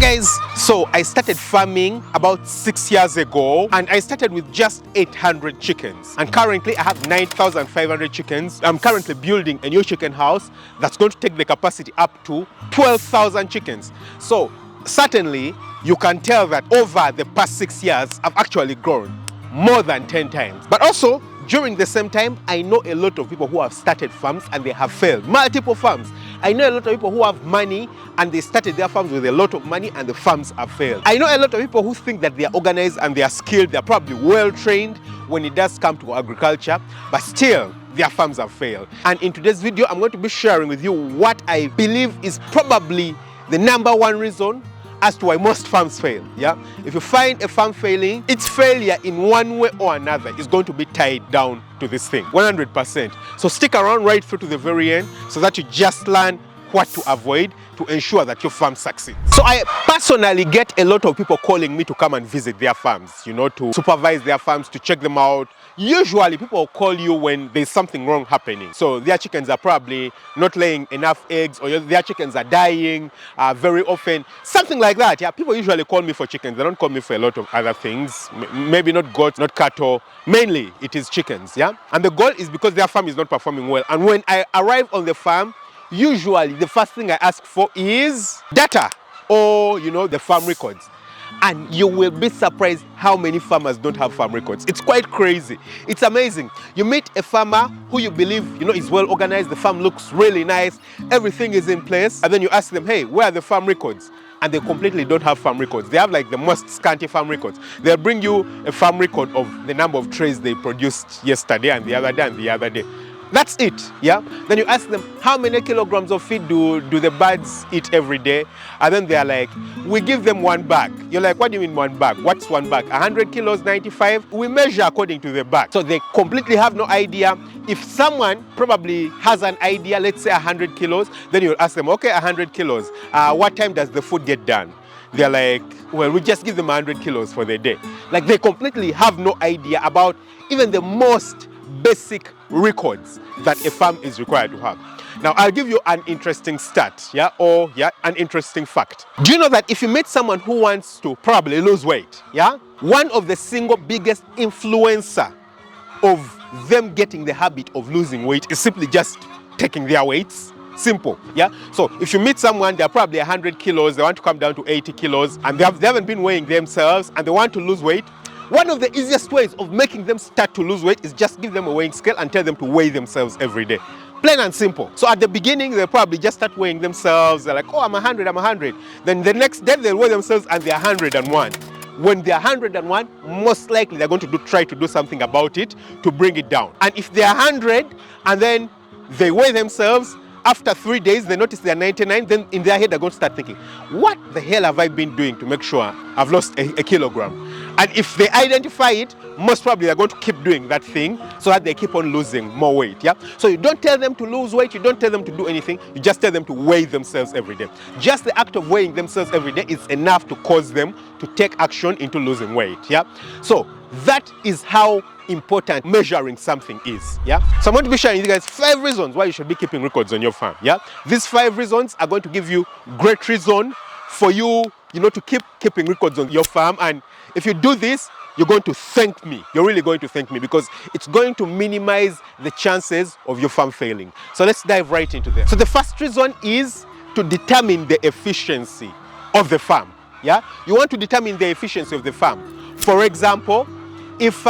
guys, so I started farming about 6 years ago, and I started with just 800 chickens, and currently I have 9,500 chickens. I'm currently building a new chicken house that's going to take the capacity up to 12,000 chickens. So certainly you can tell that over the past 6 years I've actually grown more than 10 times. But also during the same time, I know a lot of people who have started farms and they have failed. Multiple farms. I know a lot of people who have money and they started their farms with a lot of money and the farms have failed. I know a lot of people who think that they are organized and they are skilled, they're probably well trained when it does come to agriculture, but still their farms have failed. And in today's video, I'm going to be sharing with you what I believe is probably the #1 reason as to why most farms fail. Yeah, if you find a farm failing, its failure in one way or another is going to be tied down to this thing 100%. So stick around right through to the very end so that you just learn what to avoid to ensure that your farm succeeds. So I personally get a lot of people calling me to come and visit their farms, you know, to supervise their farms, to check them out. Usually people will call you when there's something wrong happening. So their chickens are probably not laying enough eggs, or their chickens are dying very often, something like that. Yeah, people usually call me for chickens. They don't call me for a lot of other things. Maybe not goats, not cattle. Mainly it is chickens. Yeah, and the goal is because their farm is not performing well. And when I arrive on the farm, usually the first thing I ask for is data, or you know, the farm records. And you will be surprised how many farmers don't have farm records. It's quite crazy. It's amazing. You meet a farmer who you believe, you know, is well organized, the farm looks really nice, everything is in place, and then you ask them, hey, where are the farm records? And they completely don't have farm records. They have like the most scanty farm records. They'll bring you a farm record of the number of trays they produced yesterday and the other day and the other day. That's it, yeah? Then you ask them, how many kilograms of feed do the birds eat every day? And then they're like, we give them 1 bag. You're like, what do you mean 1 bag? What's 1 bag? 100 kilos, 95? We measure according to the bag. So they completely have no idea. If someone probably has an idea, let's say 100 kilos, then you'll ask them, okay, 100 kilos. What time does the food get done? They're like, well, we just give them 100 kilos for the day. Like, they completely have no idea about even the most basic records that a farm is required to have. Now, I'll give you an interesting stat, yeah, or an interesting fact. Do you know that if you meet someone who wants to probably lose weight, yeah, one of the single biggest influencer of them getting the habit of losing weight is simply just taking their weights? Simple, yeah? So if you meet someone, they're probably 100 kilos, they want to come down to 80 kilos, and they haven't been weighing themselves, and they want to lose weight, one of the easiest ways of making them start to lose weight is just give them a weighing scale and tell them to weigh themselves every day. Plain and simple. So at the beginning, they'll probably just start weighing themselves. They're like, oh, I'm 100, I'm 100. Then the next day, they'll weigh themselves and they're 101. When they're 101, most likely they're going to try to do something about it to bring it down. And if they're 100 and then they weigh themselves, after 3 days, they notice they're 99, then in their head, they're going to start thinking, what the hell have I been doing to make sure I've lost a kilogram? And if they identify it, most probably they're going to keep doing that thing so that they keep on losing more weight, yeah? So you don't tell them to lose weight, you don't tell them to do anything, you just tell them to weigh themselves every day. Just the act of weighing themselves every day is enough to cause them to take action into losing weight, yeah? So that is how important measuring something is, yeah? So I'm going to be sharing with you guys 5 reasons why you should be keeping records on your farm, yeah? These 5 reasons are going to give you great reason for you, you know, to keep keeping records on your farm. And if you do this, you're going to thank me. You're really going to thank me because it's going to minimize the chances of your farm failing. So let's dive right into this. So the first reason is to determine the efficiency of the farm, yeah? You want to determine the efficiency of the farm. For example, if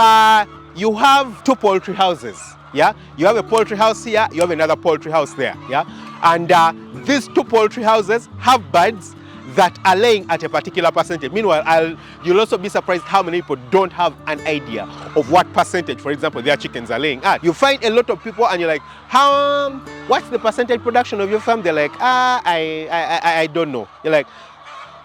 you have 2 poultry houses, yeah? You have a poultry house here, you have another poultry house there, yeah? And these 2 poultry houses have birds that are laying at a particular percentage. Meanwhile, you'll also be surprised how many people don't have an idea of what percentage, for example, their chickens are laying at. You find a lot of people and you're like, what's the percentage production of your farm? They're like, I don't know. You're like,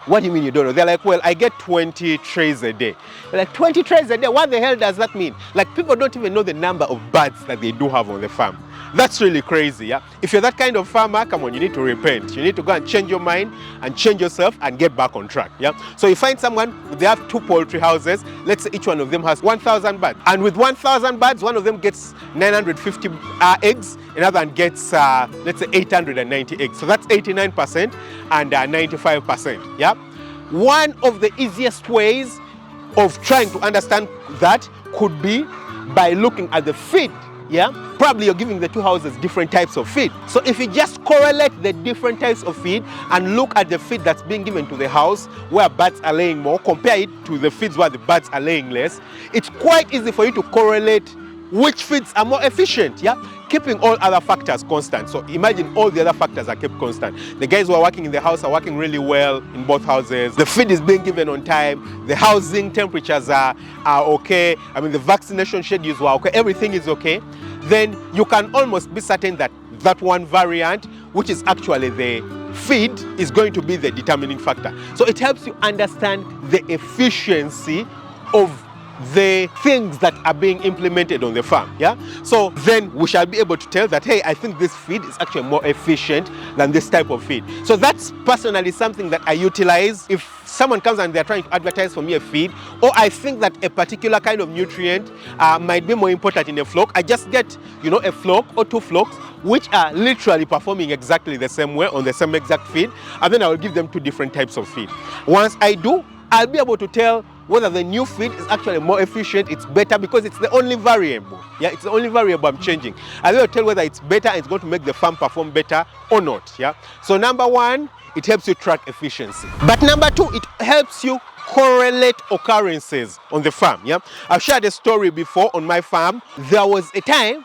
what do you mean you don't know? They're like, well, I get 20 trays a day. They're like, 20 trays a day? What the hell does that mean? Like, people don't even know the number of birds that they do have on the farm. That's really crazy, yeah? If you're that kind of farmer, come on, you need to repent. You need to go and change your mind and change yourself and get back on track, yeah? So you find someone, they have 2 poultry houses. Let's say each one of them has 1,000 birds. And with 1,000 birds, one of them gets 950 eggs. Another one gets, let's say, 890 eggs. So that's 89% and 95%, yeah? one of the easiest ways of trying to understand that could be by looking at the feed. Yeah, probably you're giving the two houses different types of feed. So if you just correlate the different types of feed and look at the feed that's being given to the house where birds are laying more, compare it to the feeds where the birds are laying less, it's quite easy for you to correlate which feeds are more efficient, yeah? Keeping all other factors constant. So imagine all the other factors are kept constant. The guys who are working in the house are working really well in both houses. The feed is being given on time. The housing temperatures are okay. I mean, the vaccination schedules were okay. Everything is okay. Then you can almost be certain that that one variant, which is actually the feed, is going to be the determining factor. So it helps you understand the efficiency of the things that are being implemented on the farm. Yeah, so then we shall be able to tell that, hey, I think this feed is actually more efficient than this type of feed. So that's personally something that I utilize if someone comes and they're trying to advertise for me a feed, or I think that a particular kind of nutrient might be more important in a flock. I just get, you know, a flock or two flocks which are literally performing exactly the same way on the same exact feed, and then I will give them two different types of feed. Once I do, I'll be able to tell whether the new feed is actually more efficient, it's better, because it's the only variable. Yeah, it's the only variable I'm changing. I'll be able to tell whether it's better and it's going to make the farm perform better or not. Yeah. So number one, it helps you track efficiency. But number two, it helps you correlate occurrences on the farm. Yeah. I've shared a story before on my farm. There was a time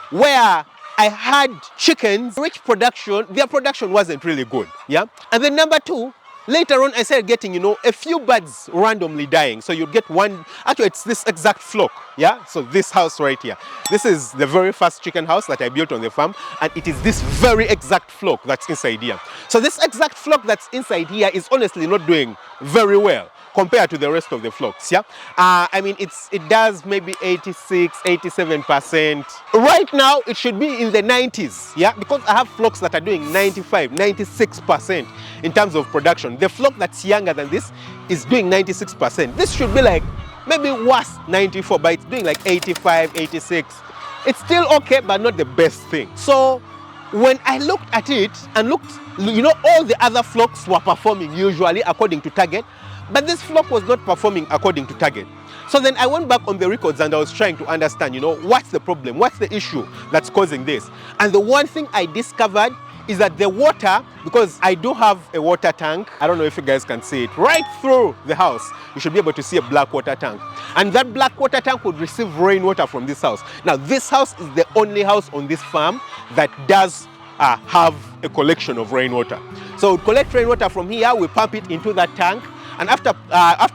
where I had chickens which their production wasn't really good. Yeah. And then number two, later on, I started getting, you know, a few birds randomly dying. So you get one, actually it's this exact flock, yeah? So this house right here. This is the very first chicken house that I built on the farm, and it is this very exact flock that's inside here. So this exact flock that's inside here is honestly not doing very well compared to the rest of the flocks, yeah? I mean, it does maybe 86, 87%. Right now, it should be in the 90s, yeah? Because I have flocks that are doing 95, 96% in terms of production. The flock that's younger than this is doing 96%. This should be like, maybe worse, 94, but it's doing like 85, 86. It's still okay, but not the best thing. So when I looked at it and looked, you know, all the other flocks were performing usually according to target, but this flock was not performing according to target. So then I went back on the records and I was trying to understand, you know, what's the problem? What's the issue that's causing this? And the one thing I discovered is that the water, because I do have a water tank, I don't know if you guys can see it, right through the house, you should be able to see a black water tank. And that black water tank would receive rainwater from this house. Now, this house is the only house on this farm that does have a collection of rainwater. So we collect rainwater from here, we pump it into that tank, and after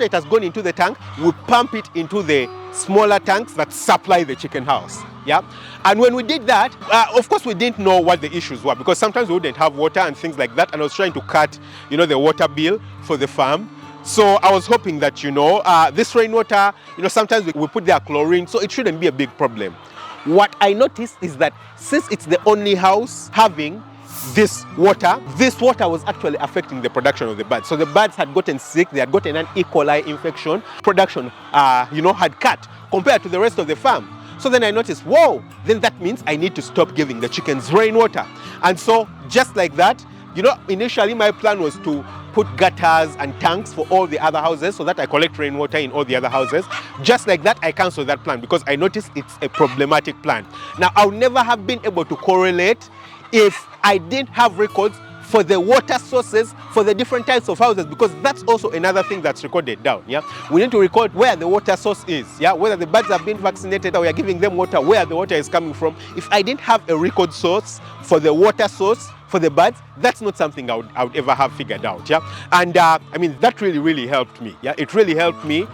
it has gone into the tank, we pump it into the smaller tanks that supply the chicken house. Yeah, and when we did that, of course we didn't know what the issues were, because sometimes we wouldn't have water and things like that, and I was trying to cut, you know, the water bill for the farm. So I was hoping that, you know, this rainwater, you know, sometimes we put their chlorine, so it shouldn't be a big problem. What I noticed is that since it's the only house having this water was actually affecting the production of the birds. So the birds had gotten sick, they had gotten an E. coli infection, production, you know, had cut compared to the rest of the farm. So then I noticed, whoa, then that means I need to stop giving the chickens rainwater. And so just like that, you know, initially my plan was to put gutters and tanks for all the other houses so that I collect rainwater in all the other houses. Just like that, I canceled that plan because I noticed it's a problematic plan. Now, I would never have been able to correlate if I didn't have records for the water sources for the different types of houses, because that's also another thing that's recorded down. Yeah, we need to record where the water source is. Yeah, whether the birds have been vaccinated or we are giving them water, where the water is coming from. If I didn't have a record source for the water source for the birds, that's not something I would ever have figured out. Yeah, and I mean, that really helped me. Yeah, it really helped me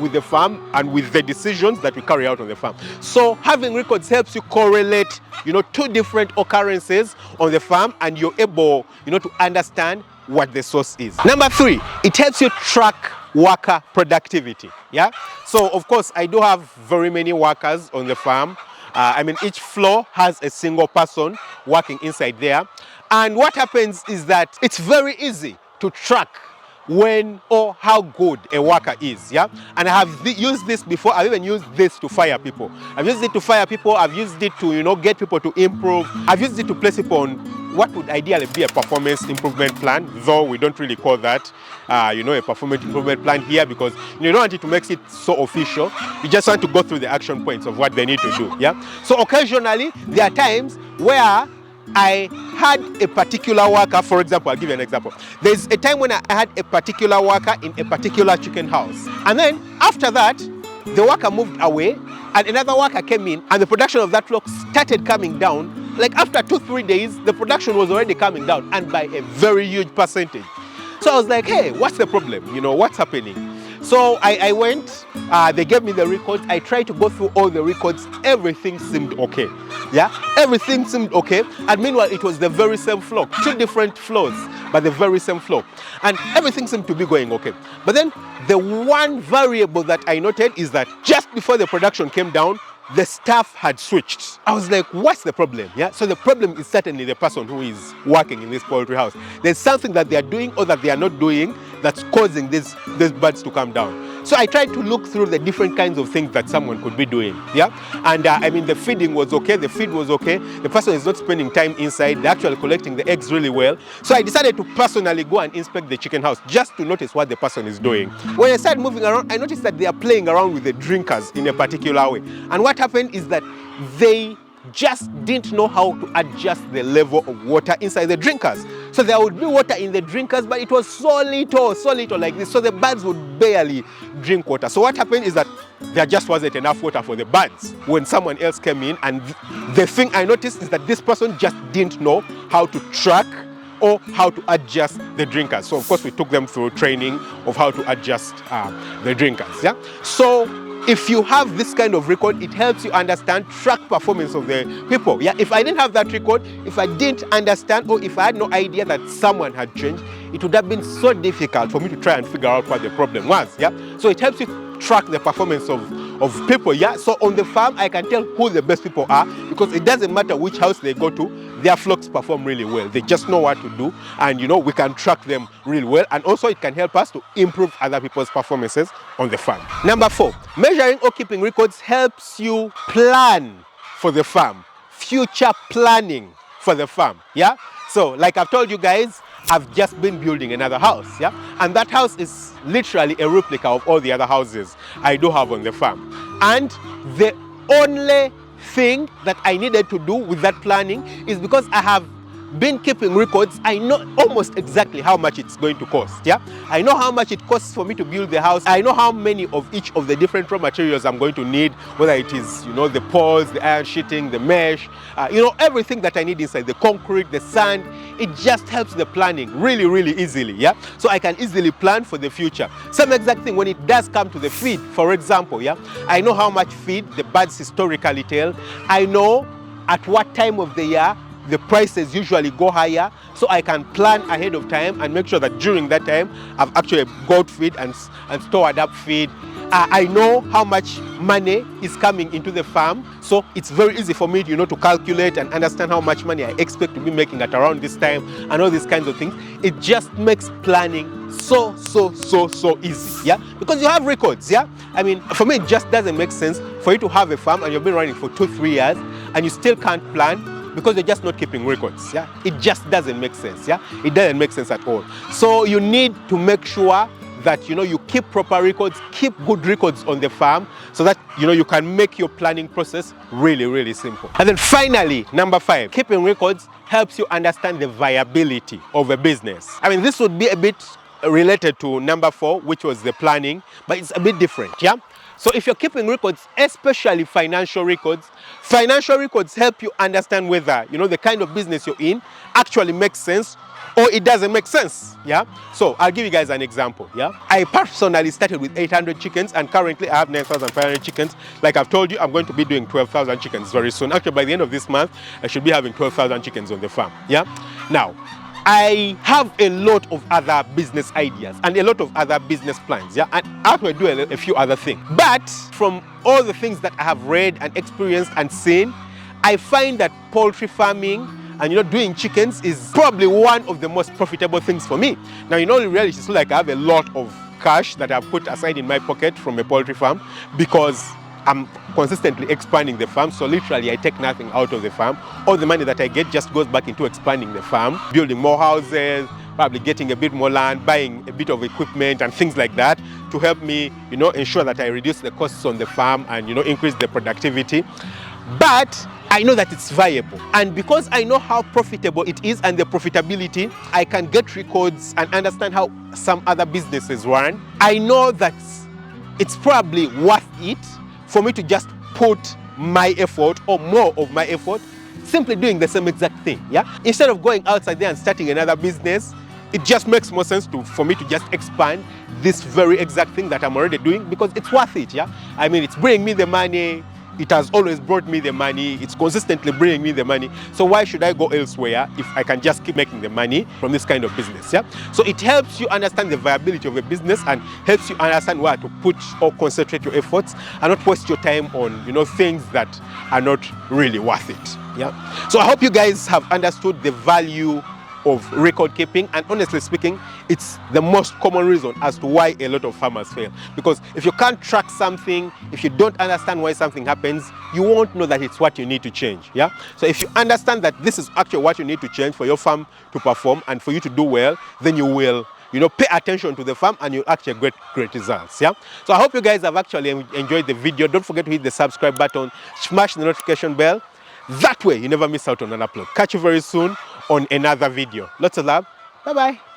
with the farm and with the decisions that we carry out on the farm. So having records helps you correlate, you know, two different occurrences on the farm, and you're able, you know, to understand what the source is. Number three, it helps you track worker productivity. Yeah, so of course I do have very many workers on the farm. I mean, each floor has a single person working inside there. And what happens is that it's very easy to track when or how good a worker is. Yeah, and I have used this before. I've even used this to fire people. I've used it to fire people. I've used it to, you know, get people to improve. I've used it to place people on what would ideally be a performance improvement plan, though we don't really call that, a performance improvement plan here, because you don't want it to make it so official. You just want to go through the action points of what they need to do. Yeah. So occasionally there are times where I had a particular worker. For example, I'll give you an example. There's a time when I had a particular worker in a particular chicken house, and then after that, the worker moved away and another worker came in, and the production of that flock started coming down. Like after 2-3 days, the production was already coming down, and by a very huge percentage. So I was like, hey, what's the problem? What's happening? So I went, they gave me the records. I tried to go through all the records. Everything seemed okay. Yeah, everything seemed okay. And meanwhile, it was the very same flock, 2 different floors, but the very same flock. And everything seemed to be going okay. But then the one variable that I noted is that just before the production came down, the staff had switched. I was like, what's the problem? Yeah. So the problem is certainly the person who is working in this poultry house. There's something that they are doing or that they are not doing that's causing these birds to come down. So I tried to look through the different kinds of things that someone could be doing. Yeah. And I mean, the feeding was okay. The feed was okay. The person is not spending time inside. They're actually collecting the eggs really well. So I decided to personally go and inspect the chicken house just to notice what the person is doing. When I started moving around, I noticed that they are playing around with the drinkers in a particular way. And what happened is that they just didn't know how to adjust the level of water inside the drinkers. So there would be water in the drinkers, but it was so little like this. So the birds would barely drink water. So what happened is that there just wasn't enough water for the birds when someone else came in. And the thing I noticed is that this person just didn't know how to track or how to adjust the drinkers. So of course we took them through training of how to adjust the drinkers. Yeah. So if you have this kind of record, it helps you understand, track performance of the people. Yeah, if I didn't have that record, if I didn't understand, or if I had no idea that someone had changed, it would have been so difficult for me to try and figure out what the problem was. Yeah, so it helps you track the performance of people. Yeah, so on the farm, I can tell who the best people are, because it doesn't matter which house they go to, their flocks perform really well. They just know what to do, and we can track them really well. And also it can help us to improve other people's performances on the farm. Number 4, measuring or keeping records helps you plan for the farm, future planning for the farm. Yeah, so like I've told you guys, I've just been building another house. Yeah, and that house is literally a replica of all the other houses I do have on the farm. And the only thing that I needed to do with that planning is because I have been keeping records, I know almost exactly how much it's going to cost. Yeah, I know how much it costs for me to build the house. I know how many of each of the different raw materials I'm going to need, whether it is the poles, the iron sheeting, the mesh, everything that I need inside, the concrete, the sand. It just helps the planning really easily. Yeah, so I can easily plan for the future. Same exact thing when it does come to the feed, for example. Yeah, I know how much feed the birds historically tell. I know at what time of the year the prices usually go higher, so I can plan ahead of time and make sure that during that time I've actually got feed and stored up feed. I know how much money is coming into the farm, so it's very easy for me to calculate and understand how much money I expect to be making at around this time and all these kinds of things. It just makes planning so easy. Yeah, because you have records. Yeah, I mean, for me it just doesn't make sense for you to have a farm and you've been running for 2-3 years and you still can't plan, because you're just not keeping records. Yeah, it just doesn't make sense. Yeah, it doesn't make sense at all. So you need to make sure that you keep proper records, keep good records on the farm, so that you can make your planning process really simple. And then finally, number 5, keeping records helps you understand the viability of a business. I mean, this would be a bit related to number 4, which was the planning, but it's a bit different. Yeah. So if you're keeping records, especially financial records help you understand whether the kind of business you're in actually makes sense or it doesn't make sense. Yeah, so I'll give you guys an example. Yeah, I personally started with 800 chickens and currently I have 9,500 chickens. Like I've told you, I'm going to be doing 12,000 chickens very soon. Actually, by the end of this month, I should be having 12,000 chickens on the farm. Yeah, now I have a lot of other business ideas and a lot of other business plans. Yeah, and I will do a few other things. But from all the things that I have read and experienced and seen, I find that poultry farming and doing chickens is probably one of the most profitable things for me. Now, in reality, it's like I have a lot of cash that I've put aside in my pocket from a poultry farm, because I'm consistently expanding the farm. So literally I take nothing out of the farm. All the money that I get just goes back into expanding the farm, building more houses, probably getting a bit more land, buying a bit of equipment and things like that to help me, ensure that I reduce the costs on the farm and, increase the productivity. But I know that it's viable. And because I know how profitable it is and the profitability, I can get records and understand how some other businesses run. I know that it's probably worth it for me to just put my effort or more of my effort simply doing the same exact thing, yeah? Instead of going outside there and starting another business, it just makes more sense for me to just expand this very exact thing that I'm already doing because it's worth it, yeah? I mean, it's bringing me the money. It has always brought me the money. It's consistently bringing me the money. So why should I go elsewhere if I can just keep making the money from this kind of business, yeah? So it helps you understand the viability of a business and helps you understand where to put or concentrate your efforts and not waste your time on, things that are not really worth it, yeah? So I hope you guys have understood the value of record keeping, and honestly speaking, it's the most common reason as to why a lot of farmers fail. Because if you can't track something, if you don't understand why something happens, you won't know that it's what you need to change, yeah? So if you understand that this is actually what you need to change for your farm to perform and for you to do well, then you will pay attention to the farm and you'll actually get great results, yeah? So I hope you guys have actually enjoyed the video. Don't forget to hit the subscribe button, smash the notification bell. That way you never miss out on an upload. Catch you very soon on another video. Lots of love. Bye-bye.